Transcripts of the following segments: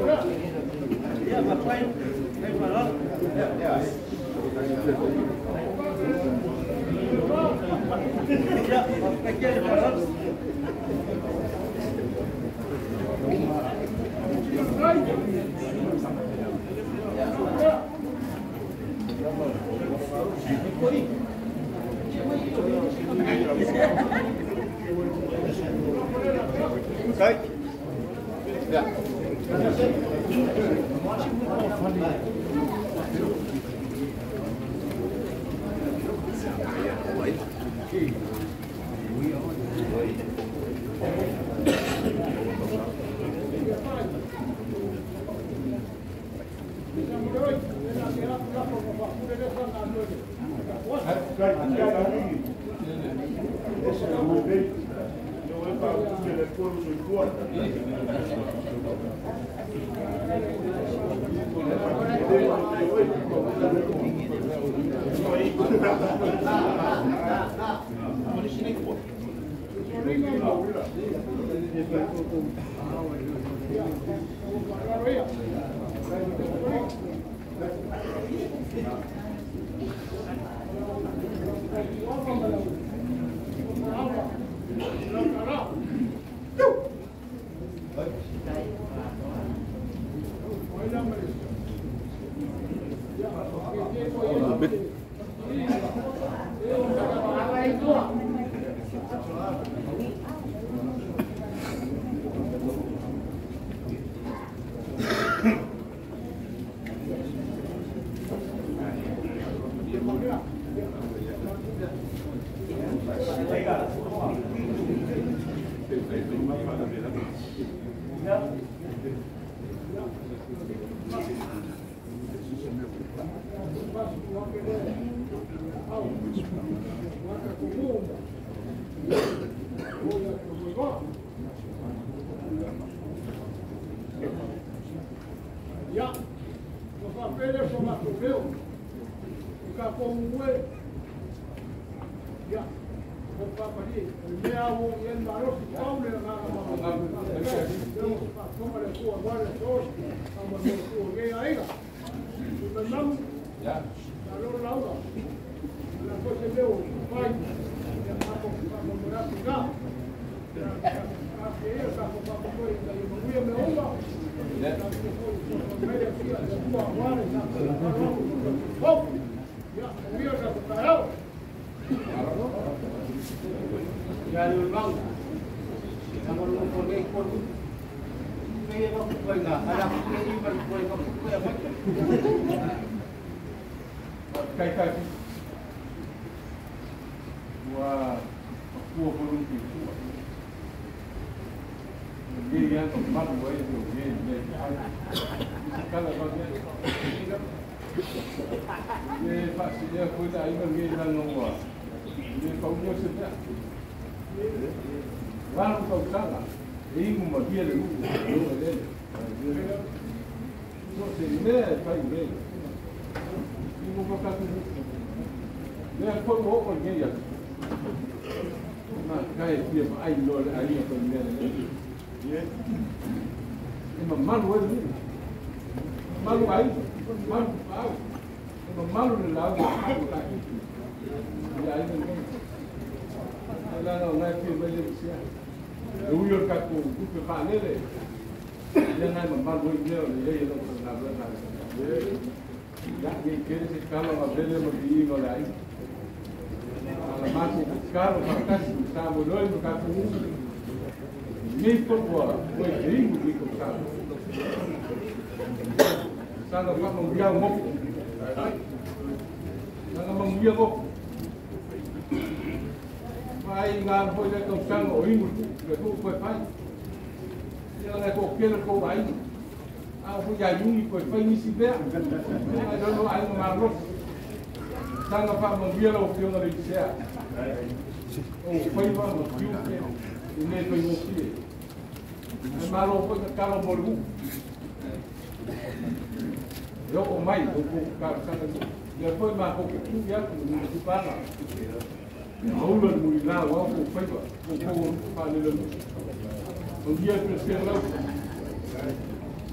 Yeah.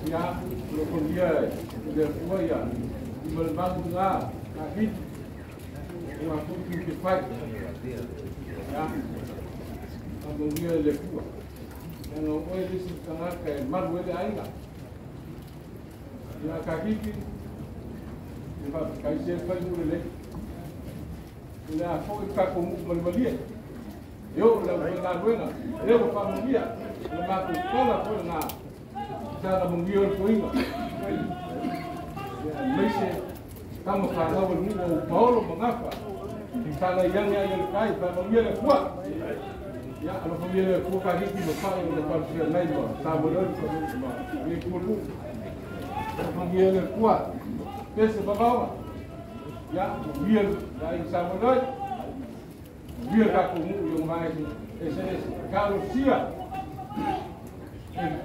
ya lo dia de kuya berbangun lah kaki waktu kita fight ya kalau dia le kuya yang orang itu setengah kayak malu dia aja ya kaki kita kayak siapa dulu le ya kau ikut kamu malia yo la buena yo familia la makukola kwa na sana mungio kuinga maisha kama kana walimu Paulo mangapa sana yang kai pa mungio kwa ya alo mungio kwa kaki mfano na kwa sio naiba sababu ni kulu mungio kwa pesa babawa ya mungio ya sababu dia kakumu yang mai SMS kalau sia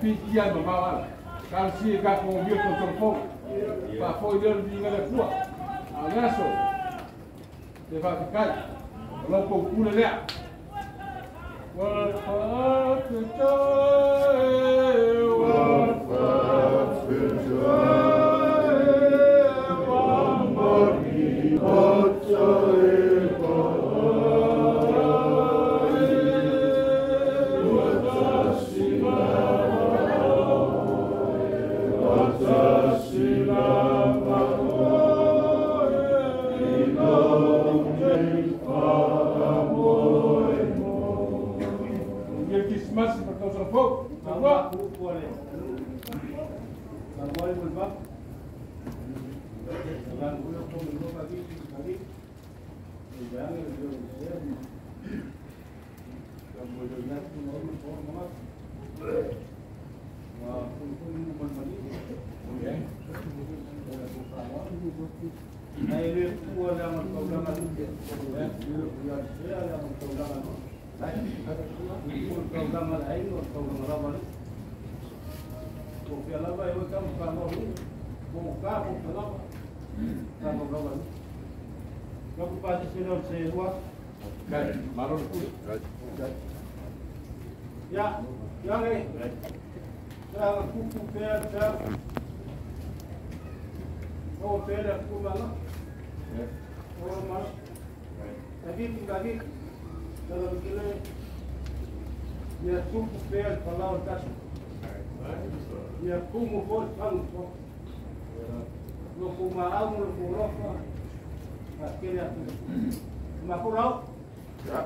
pikian membawa kalau sia kakumu dia kontrol pa foi dia di ngala kuat agaso de va ficar lo pula le ya, yang ni, saya kuku pera, oh pera kuku mana? Oh mas, lagi, dalam kile, dia kuku pera kalau tas, dia kuku bos kalau, lo kumarau, lo kurofa, akhirnya, makurau, ya,